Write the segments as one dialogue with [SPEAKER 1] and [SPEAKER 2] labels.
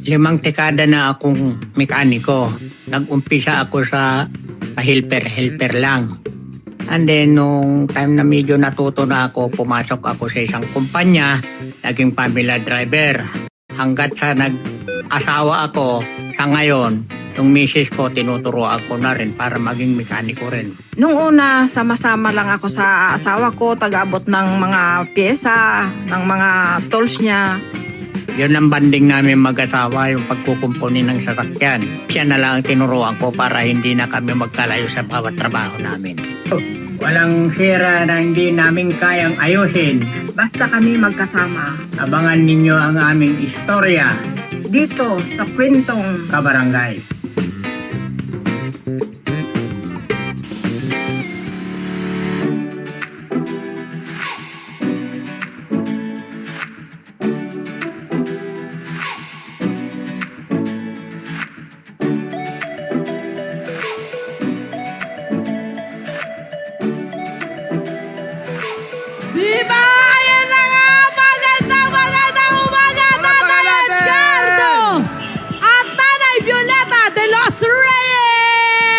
[SPEAKER 1] 5 dekada na akong mekaniko. Nag-umpisa ako sa pa-helper lang. And then, nung time na medyo natuto na ako, pumasok ako sa isang kumpanya, naging family driver. Hanggat sa nag-asawa ako, sa ngayon, yung misis ko, tinuturo ako na rin para maging mekaniko rin.
[SPEAKER 2] Nung una, sama-sama lang ako sa asawa ko, taga-abot ng mga pyesa, ng mga tools niya.
[SPEAKER 1] Yun ang banding namin mag-asawa, yung pagkukumpuni ng sasakyan. Siya na lang ang tinuruan ko para hindi na kami magkalayo sa bawat trabaho namin. Walang sira na hindi namin kayang ayusin.
[SPEAKER 2] Basta kami magkasama.
[SPEAKER 1] Abangan ninyo ang aming istorya,
[SPEAKER 2] Dito, sa kwentong
[SPEAKER 1] kabarangay.
[SPEAKER 3] Diba? Ayan na nga! Magandang umaga, Tatay Edgardo! At Nanay Violeta de los Reyes!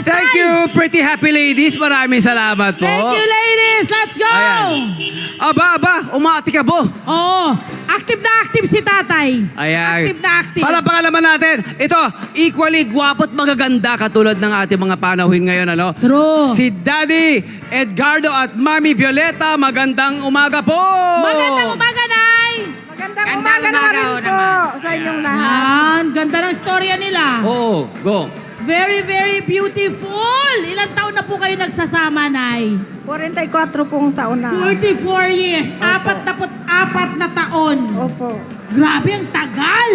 [SPEAKER 4] Thank you, pretty happy ladies. Maraming salamat po.
[SPEAKER 3] Thank you, ladies! Let's go!
[SPEAKER 4] Ayan. Aba, umati ka po.
[SPEAKER 3] Oo. Active na active si Tatay.
[SPEAKER 4] Ayan.
[SPEAKER 3] Active na active.
[SPEAKER 4] Palapakan naman natin. Ito, equally gwapo at magaganda katulad ng ating mga panahon ngayon. Ano?
[SPEAKER 3] True.
[SPEAKER 4] Si Daddy Edgardo at Mami Violeta, magandang umaga po.
[SPEAKER 3] Magandang umaga, Nay!
[SPEAKER 2] Magandang umaga naman po sa inyong lahat.
[SPEAKER 3] Yan. Ganda ng storya nila.
[SPEAKER 4] Oo, go.
[SPEAKER 3] Very, very beautiful. Ilang taon na po kayo nagsasama, Nay?
[SPEAKER 2] 44 pong taon na.
[SPEAKER 3] 44 years. 44 na taon.
[SPEAKER 2] Opo.
[SPEAKER 3] Grabe ang tagal.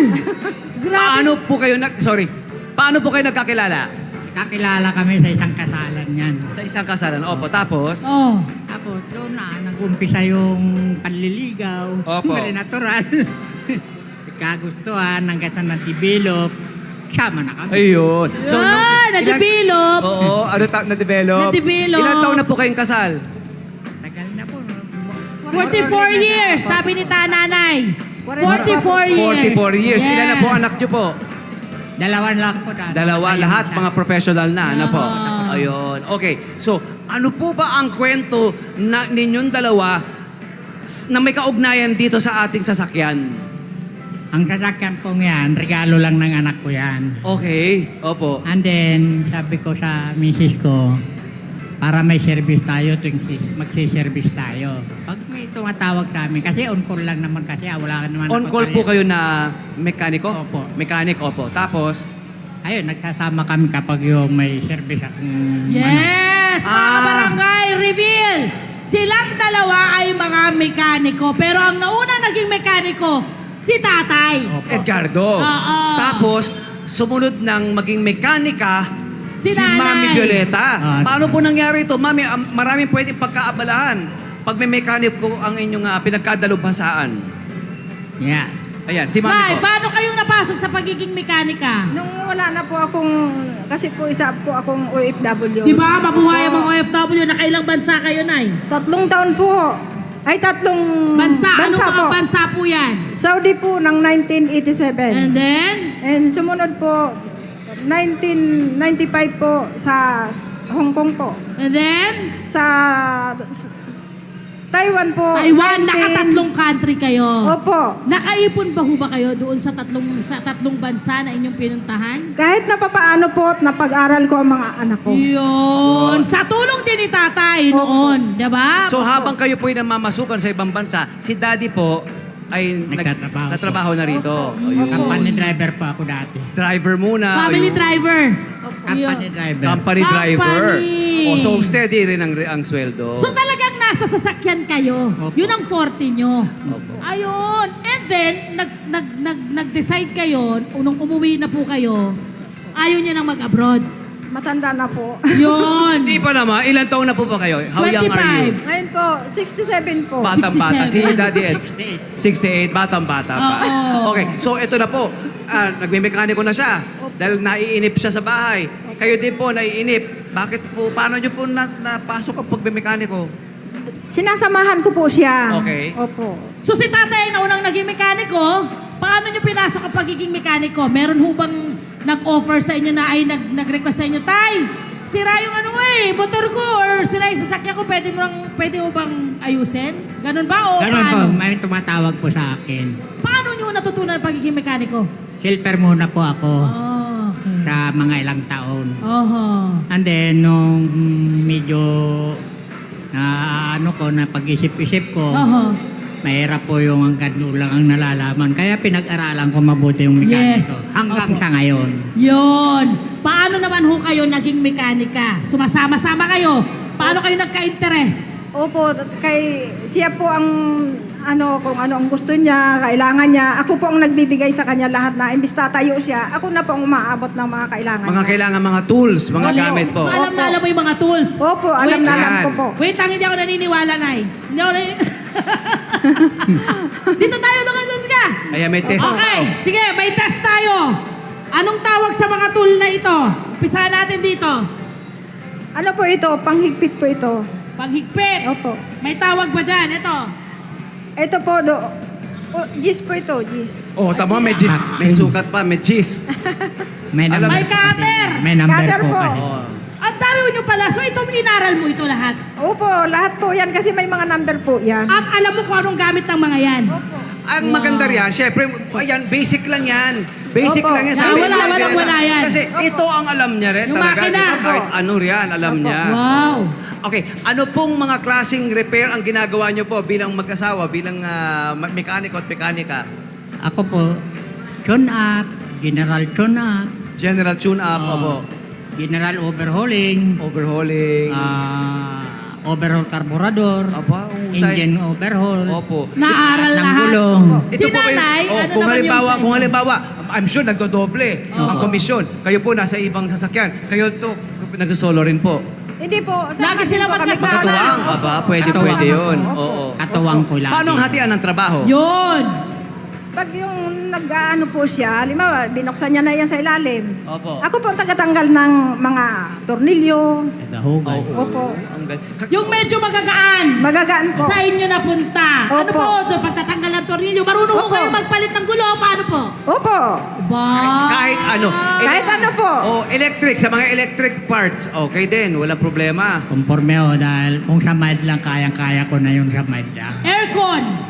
[SPEAKER 3] Grabe.
[SPEAKER 4] Paano po kayo nagkakilala?
[SPEAKER 1] Kakilala kami sa isang kasalan yan.
[SPEAKER 4] Sa isang kasalan. Opo, tapos?
[SPEAKER 3] Oh.
[SPEAKER 1] Tapos doon na nag-umpisa yung panliligaw.
[SPEAKER 4] Opo.
[SPEAKER 1] Very natural. Kagustuhan hanggang sa na-develop. Sama na kami.
[SPEAKER 4] Ayun.
[SPEAKER 3] Na-develop.
[SPEAKER 4] Oo, na-develop.
[SPEAKER 3] Na-develop.
[SPEAKER 4] Ilan taon na po kayong kasal?
[SPEAKER 1] Tagal na po.
[SPEAKER 3] 44 years, sabi ni Tananay. 44 years.
[SPEAKER 4] 44 years. Ilan na po
[SPEAKER 3] Yes.
[SPEAKER 4] anak niyo po?
[SPEAKER 1] Dalawan lang po.
[SPEAKER 4] Dalawa, lahat mga professional na, ano po?
[SPEAKER 3] Ah.
[SPEAKER 4] Ayun. Okay. So, ano po ba ang kwento na ninyong dalawa na may kaugnayan dito sa ating sasakyan?
[SPEAKER 1] Ang sasakyan pong yan, regalo lang ng anak ko yan.
[SPEAKER 4] Okay. Opo.
[SPEAKER 1] And then, sabi ko sa misis ko, para may service tayo, tuwing magsiservice tayo. Pag may tumatawag sa amin, kasi on-call lang naman kasi, wala ka naman.
[SPEAKER 4] On-call po kayo na mekaniko?
[SPEAKER 1] Opo.
[SPEAKER 4] Mechanic, opo. Tapos?
[SPEAKER 1] Ayun, nagsasama kami kapag yung may service akong
[SPEAKER 3] Yes, mga
[SPEAKER 4] Ah.
[SPEAKER 3] barangay, reveal. Silang dalawa ay mga mekaniko. Pero ang nauna naging mekaniko, si Tatay.
[SPEAKER 1] Opo.
[SPEAKER 4] Edgardo.
[SPEAKER 3] Oo.
[SPEAKER 4] Tapos, sumunod ng maging mekanika,
[SPEAKER 3] Si
[SPEAKER 4] si
[SPEAKER 3] Nanay.
[SPEAKER 4] Mami Violeta.
[SPEAKER 1] Ah.
[SPEAKER 4] Paano po nangyari ito? Mami, maraming pwedeng pagkaabalahan pag may mekaniko ang inyong pinagkadalubhasaan.
[SPEAKER 1] Yeah.
[SPEAKER 4] Ayan, si Mami
[SPEAKER 3] Nay,
[SPEAKER 4] po.
[SPEAKER 3] paano kayong napasok sa pagiging mekanika?
[SPEAKER 2] Nung wala na po akong, kasi po isa po akong OFW.
[SPEAKER 3] Di ba, mabuhay ang mga OFW, nakailang bansa kayo, Nay?
[SPEAKER 2] 3 taon po. Ay, 3
[SPEAKER 3] Bansa, anong mga
[SPEAKER 2] po.
[SPEAKER 3] bansa po yan?
[SPEAKER 2] Saudi po ng 1987.
[SPEAKER 3] And then,
[SPEAKER 2] And sumunod po, 1995 po sa Hong Kong po.
[SPEAKER 3] and then,
[SPEAKER 2] Sa Taiwan po.
[SPEAKER 3] Taiwan,
[SPEAKER 2] 19
[SPEAKER 3] nakatatlong country kayo.
[SPEAKER 2] Opo.
[SPEAKER 3] Nakaipon ba ho ba kayo doon sa tatlong bansa na inyong pinuntahan?
[SPEAKER 2] Kahit na papaano po, napag-aral ko ang mga anak ko.
[SPEAKER 3] Yun. Sa tulong din ni Tatay noon, di ba?
[SPEAKER 4] So habang kayo po'y namamasukan sa ibang bansa, si Daddy po ay
[SPEAKER 1] Nagtatrabaho po.
[SPEAKER 4] nagtatrabaho na rito. Ayun.
[SPEAKER 1] Company driver po ako dati.
[SPEAKER 4] Driver muna.
[SPEAKER 3] Family
[SPEAKER 4] ayun.
[SPEAKER 3] driver.
[SPEAKER 1] Company
[SPEAKER 3] Yun.
[SPEAKER 1] driver.
[SPEAKER 4] Company driver.
[SPEAKER 3] Company.
[SPEAKER 4] Oh, so steady rin ang sweldo.
[SPEAKER 3] So talagang nasa sasakyan kayo.
[SPEAKER 1] Opo.
[SPEAKER 3] Yun ang forte nyo.
[SPEAKER 4] Opo.
[SPEAKER 3] Ayun. And then, nag-decide kayo, nung umuwi na po kayo, ayaw nyo nang mag-abroad.
[SPEAKER 2] Matanda na po.
[SPEAKER 3] Yun.
[SPEAKER 4] Hindi pa naman. Ilan taon na po ba kayo? How young are you?
[SPEAKER 3] 25.
[SPEAKER 2] Ngayon po, 67 po.
[SPEAKER 4] Batang-bata. Si
[SPEAKER 3] 67.
[SPEAKER 4] Daddy Ed. 68. Batang-bata pa.
[SPEAKER 3] Oo.
[SPEAKER 4] Okay. So ito na po. Nagme-mekaniko na siya. Dahil naiinip siya sa bahay. Kayo din po naiinip. Bakit po? Paano nyo po napasok ang pagme-mekaniko?
[SPEAKER 2] Sinasamahan ko po siya.
[SPEAKER 4] Okay.
[SPEAKER 2] Opo.
[SPEAKER 3] So si tatay na unang naging mekaniko, paano nyo pinasok ang pagiging mekaniko? Meron ho bang nag-offer sa inyo na ay nag-request sa inyo, Tay, sira yung motor ko or sira yung sasakyan ko, pwede mo bang ayusin? Ganun ba o
[SPEAKER 1] Ganun po,
[SPEAKER 3] paano?
[SPEAKER 1] may tumatawag po sa akin.
[SPEAKER 3] Paano nyo natutunan ang pagiging mekaniko?
[SPEAKER 1] Helper muna po ako
[SPEAKER 3] Oh, okay.
[SPEAKER 1] sa mga ilang taon.
[SPEAKER 3] Oho.
[SPEAKER 1] And then, nung medyo na pag-isip-isip ko,
[SPEAKER 3] Oho.
[SPEAKER 1] mahirap po yung hanggang lang ang nalalaman. Kaya pinag-aralan ko mabuti yung mekaniko.
[SPEAKER 3] Yes.
[SPEAKER 1] Hanggang
[SPEAKER 3] Opo.
[SPEAKER 1] sa ngayon.
[SPEAKER 3] Yun. Paano naman ho kayo naging mekanika? Sumasama-sama kayo. Paano kayo nagka-interest?
[SPEAKER 2] Opo, siya po ang kung ano ang gusto niya, kailangan niya. Ako po ang nagbibigay sa kanya lahat na imbis tatayo siya. Ako na po ang umaabot ng mga kailangan
[SPEAKER 4] Mga
[SPEAKER 2] niya.
[SPEAKER 4] kailangan, mga tools, mga
[SPEAKER 3] Wala.
[SPEAKER 4] gamit po.
[SPEAKER 3] So, alam na alam mo yung mga tools.
[SPEAKER 2] Opo, alam
[SPEAKER 3] Wait
[SPEAKER 2] na alam
[SPEAKER 4] lang.
[SPEAKER 2] ko po.
[SPEAKER 3] Wait lang, hindi ako naniniwala, Nay. Hindi ako naniniwala. Dito tayo, doon ka.
[SPEAKER 4] Ayan, may test.
[SPEAKER 3] Okay, sige, may test tayo. Anong tawag sa mga tool na ito? Umpisahan natin dito.
[SPEAKER 2] Ano po ito? Panghigpit po ito.
[SPEAKER 3] Paghigpit.
[SPEAKER 2] Opo.
[SPEAKER 3] May tawag ba dyan? Ito.
[SPEAKER 2] Ito po, gis po ito, gis.
[SPEAKER 4] Oh, tama, may sukat pa, may cheese.
[SPEAKER 1] May
[SPEAKER 4] Alam-
[SPEAKER 1] number
[SPEAKER 3] May
[SPEAKER 1] po
[SPEAKER 3] cutter.
[SPEAKER 1] kasi. May number
[SPEAKER 2] Cutter
[SPEAKER 1] po
[SPEAKER 2] po.
[SPEAKER 1] kasi.
[SPEAKER 4] Oh.
[SPEAKER 3] Ang dami mo nyo pala. So ito, inaral mo ito lahat.
[SPEAKER 2] Opo, lahat po yan kasi may mga number po yan.
[SPEAKER 3] At alam mo kung anong gamit ng mga yan.
[SPEAKER 4] Ang maganda riyan, syempre, ayan, basic lang yan. Basic
[SPEAKER 2] Opo.
[SPEAKER 4] lang yan.
[SPEAKER 3] Ah,
[SPEAKER 4] Sabi
[SPEAKER 3] wala,
[SPEAKER 4] ko,
[SPEAKER 3] walang wala yan.
[SPEAKER 4] Kasi ito ang alam niya rin
[SPEAKER 3] Yung
[SPEAKER 4] talaga.
[SPEAKER 3] makina.
[SPEAKER 4] Di ba? Kahit ano riyan, alam niya.
[SPEAKER 3] Wow.
[SPEAKER 4] Okay, ano pong mga klaseng repair ang ginagawa niyo po bilang mag-asawa, bilang mekaniko at mekanika?
[SPEAKER 1] Ako po, tune up, general tune up,
[SPEAKER 4] General tune-up,
[SPEAKER 1] Oh.
[SPEAKER 4] opo.
[SPEAKER 1] general overhauling,
[SPEAKER 4] Overhauling.
[SPEAKER 1] overhaul carburetor,
[SPEAKER 4] Aba, usay.
[SPEAKER 1] engine overhaul,
[SPEAKER 4] Opo.
[SPEAKER 3] Naaral
[SPEAKER 1] ng
[SPEAKER 3] lahat.
[SPEAKER 1] gulong.
[SPEAKER 3] Si nanay, ano
[SPEAKER 4] kung
[SPEAKER 3] naman
[SPEAKER 4] halimbawa,
[SPEAKER 3] yung sa
[SPEAKER 4] kung
[SPEAKER 3] inyo?
[SPEAKER 4] halimbawa, I'm sure nagdodoble ang komisyon. Kayo po nasa ibang sasakyan. Kayo to nagsosolo rin po.
[SPEAKER 2] Hindi po.
[SPEAKER 3] Lagi sila magkasama.
[SPEAKER 4] Magkatuwang. Aba, pwede
[SPEAKER 1] Katuwang.
[SPEAKER 4] yun.
[SPEAKER 2] Opo.
[SPEAKER 4] Oo.
[SPEAKER 1] Katuwang ko lang.
[SPEAKER 4] Paano ang hatian ng trabaho?
[SPEAKER 3] Yun.
[SPEAKER 2] Pag yung nag-ano po siya, halimbawa, binuksan niya na yan sa ilalim.
[SPEAKER 4] Opo.
[SPEAKER 2] Ako po ang tagatanggal ng mga tornilyo.
[SPEAKER 1] Tagahugay.
[SPEAKER 2] Opo.
[SPEAKER 4] Ang
[SPEAKER 3] Yung medyo magagaan.
[SPEAKER 2] Magagaan po.
[SPEAKER 3] Sa inyo napunta. Ano
[SPEAKER 2] Opo.
[SPEAKER 3] po? Doon, pagtatanggal ng tornilyo. Marunong ko
[SPEAKER 2] Opo.
[SPEAKER 3] kayo magpalit ng gulo. Paano po?
[SPEAKER 2] Opo.
[SPEAKER 3] Ba?
[SPEAKER 4] kahit ano.
[SPEAKER 2] Kahit ano po.
[SPEAKER 4] Oh, electric, sa mga electric parts, okay din, walang problema.
[SPEAKER 1] Conforme ako dahil kung sa mild lang, kayang-kaya ko na yung sa mild lang.
[SPEAKER 3] Aircon.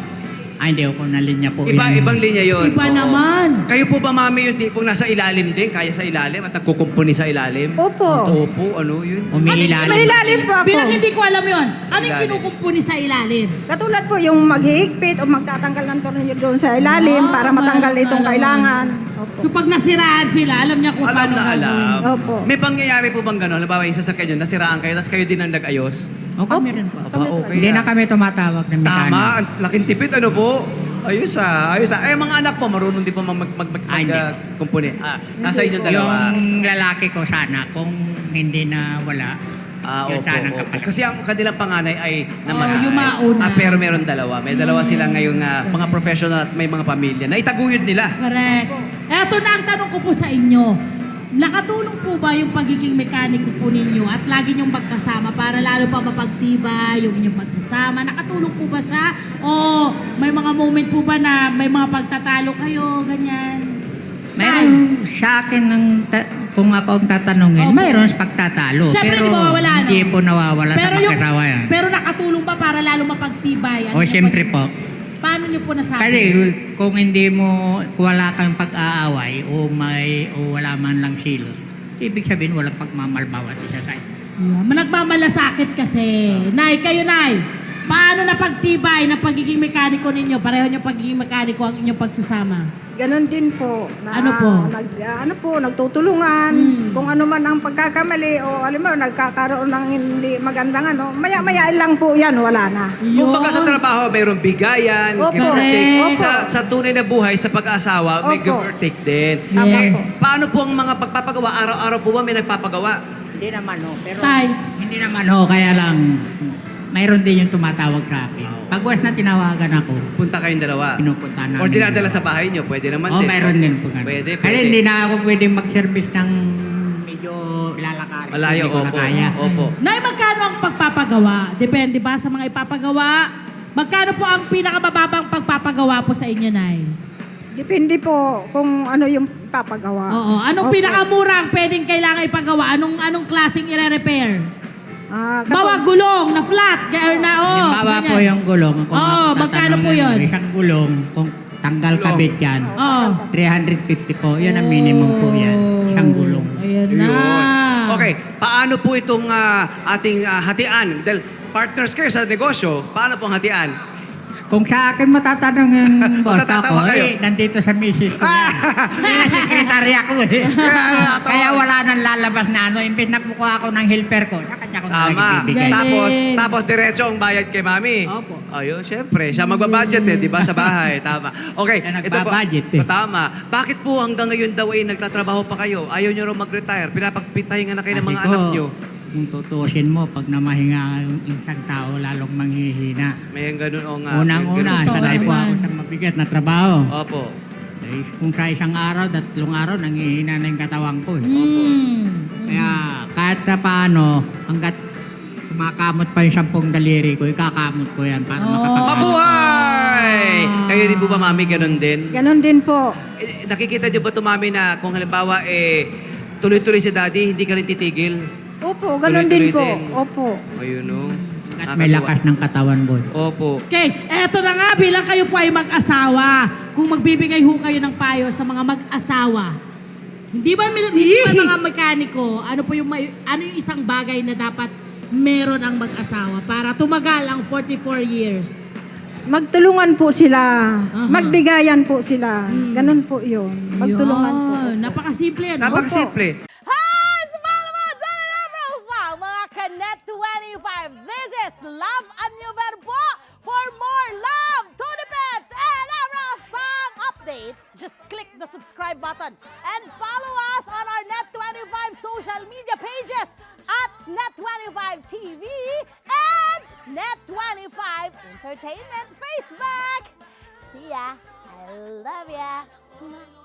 [SPEAKER 1] Ay, hindi ako na linya po
[SPEAKER 4] Ibang linya yun.
[SPEAKER 3] Iba
[SPEAKER 4] Oo.
[SPEAKER 3] naman.
[SPEAKER 4] Kayo po ba, mami, yung tipong nasa ilalim din, kaya sa ilalim at nagkukumpuni sa ilalim?
[SPEAKER 2] Opo.
[SPEAKER 4] Opo, ano yun?
[SPEAKER 1] Umiilalim.
[SPEAKER 2] May ilalim po ako.
[SPEAKER 3] Bilang hindi ko alam yon.
[SPEAKER 4] Sa
[SPEAKER 3] Ano yung
[SPEAKER 4] ilalim.
[SPEAKER 3] kinukumpuni sa ilalim?
[SPEAKER 2] Katulad po yung maghihigpit o magtatanggal ng tornilyo doon sa ilalim
[SPEAKER 3] Ah,
[SPEAKER 2] para matanggal
[SPEAKER 3] malaman.
[SPEAKER 2] itong kailangan. Opo.
[SPEAKER 3] So pag nasiraan sila, alam niya kung
[SPEAKER 4] Alam
[SPEAKER 3] paano
[SPEAKER 4] na
[SPEAKER 3] gagawin.
[SPEAKER 4] alam.
[SPEAKER 2] Opo.
[SPEAKER 4] May pangyayari po bang gano'n? Halimbawa, yung sasakyan nyo, nasiraan kayo, tapos kayo din ang nag-ayos?
[SPEAKER 1] O kami rin po.
[SPEAKER 4] Aba, okay.
[SPEAKER 1] Hindi na kami tumatawag ng
[SPEAKER 4] Tama,
[SPEAKER 1] mekanik.
[SPEAKER 4] ang laking tipid, ano po? Ayos ayos Eh, mga anak po, marunong din po
[SPEAKER 1] Hindi.
[SPEAKER 4] kumpuni. Nasa inyong dalawa.
[SPEAKER 1] Yung lalaki ko sana, kung hindi na wala, yun
[SPEAKER 4] Opo,
[SPEAKER 1] sanang
[SPEAKER 4] opo.
[SPEAKER 1] kapatid.
[SPEAKER 4] Kasi ang kanilang panganay ay namatay.
[SPEAKER 3] yung mauna.
[SPEAKER 4] Pero meron dalawa. May dalawa silang ngayong mga professional at may mga pamilya na itaguyod nila.
[SPEAKER 3] Correct. Eto na ang tanong ko po sa inyo. Nakatulong po ba yung pagiging mekaniko po ninyo at lagi niyong magkasama para lalo pa mapagtibay yung inyong pagsasama? Nakatulong po ba siya? O may mga moment po ba na may mga pagtatalo kayo, ganyan?
[SPEAKER 1] Mayroon sa akin ng kung ako ang tatanungin,
[SPEAKER 3] Opo.
[SPEAKER 1] mayroon sa pagtatalo.
[SPEAKER 3] Siyempre,
[SPEAKER 1] pero
[SPEAKER 3] hindi mawawala, no?
[SPEAKER 1] hindi po nawawala sa magkasawa yan.
[SPEAKER 3] pero nakatulong ba para lalo mapagtibay?
[SPEAKER 1] O siyempre po.
[SPEAKER 3] Paano niyo po nasabi?
[SPEAKER 1] Kasi kung hindi mo, kung wala kang pag-aaway o wala man lang silo, ibig sabihin walang pagmamal bawat isa sa inyo.
[SPEAKER 3] Yeah, nagmamalasakit kasi. Nay, kayo Nay, paano napagtibay na pagiging mekaniko ninyo? Pareho niyo pagiging mekaniko ang inyong pagsasama.
[SPEAKER 2] Ganon din po. Na,
[SPEAKER 3] Ano po?
[SPEAKER 2] Nagtutulungan.
[SPEAKER 3] Mm.
[SPEAKER 2] Kung ano man ang pagkakamali o alam mo, nagkakaroon ng hindi magandang ano, maya-maya lang po yan, wala na.
[SPEAKER 4] Kung baga sa trabaho, mayroong bigayan,
[SPEAKER 2] Opo.
[SPEAKER 4] give or take.
[SPEAKER 3] Correct.
[SPEAKER 4] Sa tunay na buhay, sa pag-asawa, may
[SPEAKER 2] Opo.
[SPEAKER 4] give or take din.
[SPEAKER 3] Yes.
[SPEAKER 4] Eh, paano po ang mga pagpapagawa? Araw-araw po ba may nagpapagawa?
[SPEAKER 1] Hindi naman ho, pero
[SPEAKER 3] Tay.
[SPEAKER 1] hindi naman ho, kaya lang mayroon din yung tumatawag sa akin. Pag once na tinawagan ako,
[SPEAKER 4] Punta kayong dalawa.
[SPEAKER 1] pinupunta namin.
[SPEAKER 4] Or dinadala sa bahay nyo, pwede naman
[SPEAKER 1] Oo,
[SPEAKER 4] din.
[SPEAKER 1] mayroon din po ganun.
[SPEAKER 4] Pwede,
[SPEAKER 1] Kasi
[SPEAKER 4] pwede.
[SPEAKER 1] hindi na ako pwede mag-service ng medyo lalakarin.
[SPEAKER 4] Malayo,
[SPEAKER 1] Hindi ko na
[SPEAKER 4] opo.
[SPEAKER 1] kaya.
[SPEAKER 4] Opo.
[SPEAKER 3] Nay, magkano ang pagpapagawa? Depende ba sa mga ipapagawa? Magkano po ang pinakamababang pagpapagawa po sa inyo, Nay?
[SPEAKER 2] Depende po kung ano yung papagawa.
[SPEAKER 3] Oo. Anong
[SPEAKER 2] Opo.
[SPEAKER 3] pinakamurang pwedeng kailangan ipagawa? Anong klaseng i-repair?
[SPEAKER 2] Kapag-
[SPEAKER 3] Gulong na flat. Or na,
[SPEAKER 1] Halimbawa po yung gulong. Kung
[SPEAKER 3] Oo, magkano po yun?
[SPEAKER 1] Isang gulong, kung tanggal
[SPEAKER 4] Gulong.
[SPEAKER 1] kabit yan,
[SPEAKER 3] Oo.
[SPEAKER 1] 350 po. Yan ang minimum po yan. Isang gulong.
[SPEAKER 3] Ayan na.
[SPEAKER 4] Yun. Okay, paano po itong ating hatian? Dahil partners kayo sa negosyo, paano pong hatian?
[SPEAKER 1] Kung sa akin matatanong yung boss
[SPEAKER 4] Natatawa
[SPEAKER 1] ako,
[SPEAKER 4] kayo.
[SPEAKER 1] nandito sa misis ko yan. Kaya sekretarya ko eh.
[SPEAKER 4] natatawa.
[SPEAKER 1] Kaya wala nang lalabas na ano. Imbis na kukuha ako ng helper ko, sa kanya ko
[SPEAKER 4] Tama.
[SPEAKER 1] talaga ibibigay.
[SPEAKER 3] Galing.
[SPEAKER 4] Tapos diretso ang bayad kay mami.
[SPEAKER 1] Opo.
[SPEAKER 4] Ayun, syempre. Siya magbabudget di ba, sa bahay. Tama. Okay.
[SPEAKER 1] Siya
[SPEAKER 4] ito po.
[SPEAKER 1] nagbabudget
[SPEAKER 4] Tama. Bakit po hanggang ngayon daw ay nagtatrabaho pa kayo? Ayaw nyo raw mag-retire? Pinapagpahinga na kayo ng mga
[SPEAKER 1] Kasi
[SPEAKER 4] anak
[SPEAKER 1] ko,
[SPEAKER 4] nyo?
[SPEAKER 1] Kung tutusin mo, pag namahinga yung isang tao, lalong manghihina.
[SPEAKER 4] May ganun o nga.
[SPEAKER 1] Unang-una,
[SPEAKER 4] May ganun
[SPEAKER 3] Totoo
[SPEAKER 1] sanay po
[SPEAKER 3] naman.
[SPEAKER 1] ako sa mabigat na trabaho.
[SPEAKER 4] Opo.
[SPEAKER 1] Eh, kung sa isang araw, 3 araw, nanghihina na yung katawan ko. Eh. Kaya kahit na paano, hanggat kumakamot pa yung 10 daliri ko, ikakamot ko yan para
[SPEAKER 4] Mabuhay! Kayo din po ba, mami, ganun din?
[SPEAKER 2] Ganon din po.
[SPEAKER 4] Nakikita niyo ba ito, mami, na kung halimbawa, tuloy-tuloy si daddy, hindi ka rin titigil?
[SPEAKER 2] Opo, ganon din po.
[SPEAKER 4] Tuloy-tuloy din.
[SPEAKER 2] Opo.
[SPEAKER 4] Ayun, no?
[SPEAKER 1] At may lakas ng katawan, boy.
[SPEAKER 4] Opo.
[SPEAKER 3] Okay, eto na nga, bilang kayo po ay mag-asawa, kung magbibigay ho kayo ng payo sa mga mag-asawa, hindi ba mga mekaniko, ano yung isang bagay na dapat meron ang mag-asawa para tumagal ang 44 years?
[SPEAKER 2] Magtulungan po sila.
[SPEAKER 3] Aha.
[SPEAKER 2] Magbigayan po sila. Ganon po yun. Magtulungan po.
[SPEAKER 3] Yun, napakasimple yan.
[SPEAKER 4] Napakasimple.
[SPEAKER 5] Hi! Sa mga naman sa Love mga Kanet 25. This is Love and New Verbo. For more love, Tunipet, and Arafang updates, just click the subscribe button and follow us on our Net25 social media pages at Net25 TV and Net25 Entertainment Facebook. See ya. I love ya.